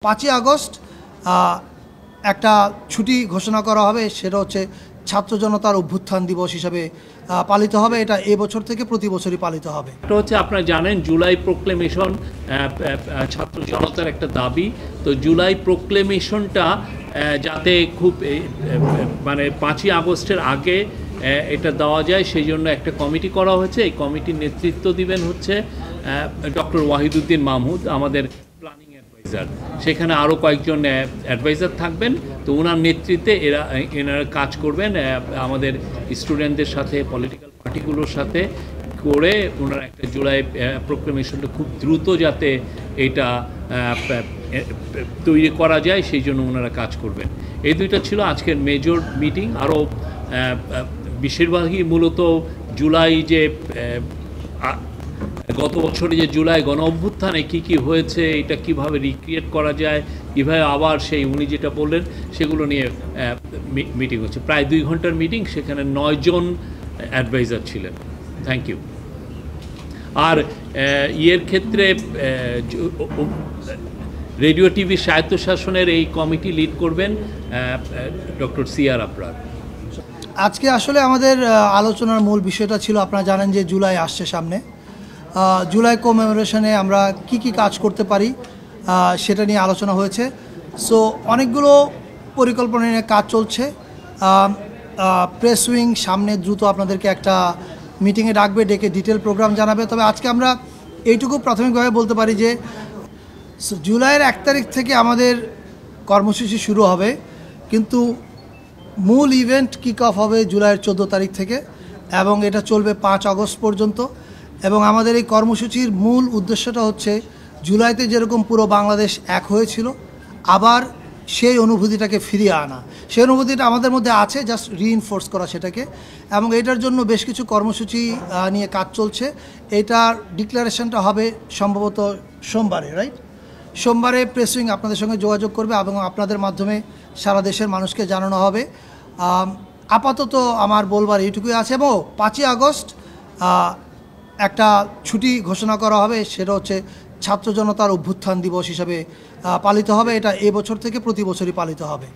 5ই August একটা ছুটি ঘোষণা করা হবে, সেটা হচ্ছে ছাত্র জনতার অভ্যুত্থান দিবস হিসাবে পালিত হবে। এটা এবছর থেকে প্রতি বছরই পালিত হবে। এটা হচ্ছে আপনারা জানেন জুলাই প্রোক্লেমেশন ছাত্র জনতার একটা দাবি। তো জুলাই প্রোক্লেমেশনটা যাতে খুব মানে 5ই আগস্টের আগে এটা দেওয়া যায় সেই জন্য একটা কমিটি করা হয়েছে। এই কমিটির নেতৃত্ব দিবেন হচ্ছে ডক্টর ওয়াহিদুদ্দিন মাহমুদ, আমাদের প্ল্যানিং অ্যাডভাইজার। সেখানে আরও কয়েকজন অ্যাডভাইজার থাকবেন। তো ওনার নেতৃত্বে এনারা কাজ করবেন আমাদের স্টুডেন্টদের সাথে, পলিটিক্যাল পার্টিগুলোর সাথে করে ওনারা একটা জুলাই প্রোক্লেমেশনটা খুব দ্রুত যাতে এটা তৈরি করা যায় সেই জন্য ওনারা কাজ করবেন। এই দুইটা ছিল আজকের মেজর মিটিং। আরও বেশিরভাগই মূলত জুলাই যে গত বছরে যে জুলাই গণ অভ্যুত্থানে কী হয়েছে, এটা কিভাবে রিক্রিয়েট করা যায়, কীভাবে আবার সেই উনি যেটা বললেন সেগুলো নিয়ে মিটিং হচ্ছে। প্রায় 2 ঘন্টার মিটিং, সেখানে 9 জন অ্যাডভাইজার ছিলেন। Thank you. আর ইয়ের ক্ষেত্রে রেডিও টিভি স্বায়ত্তশাসনের এই কমিটি লিড করবেন ডক্টর সিআর আবরার। আজকে আসলে আমাদের আলোচনার মূল বিষয়টা ছিল, আপনারা জানেন যে জুলাই আসছে সামনে। জুলাই কমেমোরেশনে আমরা কি কাজ করতে পারি সেটা নিয়ে আলোচনা হয়েছে। সো অনেকগুলো পরিকল্পনা নিয়ে কাজ চলছে। প্রেস উইং সামনে দ্রুত আপনাদেরকে একটা মিটিংয়ে ডাকবে, ডেকে ডিটেল প্রোগ্রাম জানাবে। তবে আজকে আমরা এইটুকু প্রাথমিকভাবে বলতে পারি যে জুলাইয়ের 1 তারিখ থেকে আমাদের কর্মসূচি শুরু হবে, কিন্তু মূল ইভেন্ট কিক অফ হবে জুলাইয়ের 14 তারিখ থেকে এবং এটা চলবে 5 আগস্ট পর্যন্ত। এবং আমাদের এই কর্মসূচির মূল উদ্দেশ্যটা হচ্ছে জুলাইতে যেরকম পুরো বাংলাদেশ এক হয়েছিল, আবার সেই অনুভূতিটাকে ফিরিয়ে আনা। সেই অনুভূতিটা আমাদের মধ্যে আছে, জাস্ট রিইনফোর্স করা সেটাকে। এবং এটার জন্য বেশ কিছু কর্মসূচি নিয়ে কাজ চলছে। এটার ডিক্লারেশনটা হবে সম্ভবত সোমবারে, রাইট? সোমবারে প্রেস উইং আপনাদের সঙ্গে যোগাযোগ করবে এবং আপনাদের মাধ্যমে সারা দেশের মানুষকে জানানো হবে। আপাতত আমার বলবার এইটুকুই আছে। এবং 5ই আগস্ট একটা ছুটি ঘোষণা করা হবে, সেটা হচ্ছে ছাত্র জনতার অভ্যুত্থান দিবস হিসাবে পালিত হবে। এটা এবছর থেকে প্রতি বছরই পালিত হবে।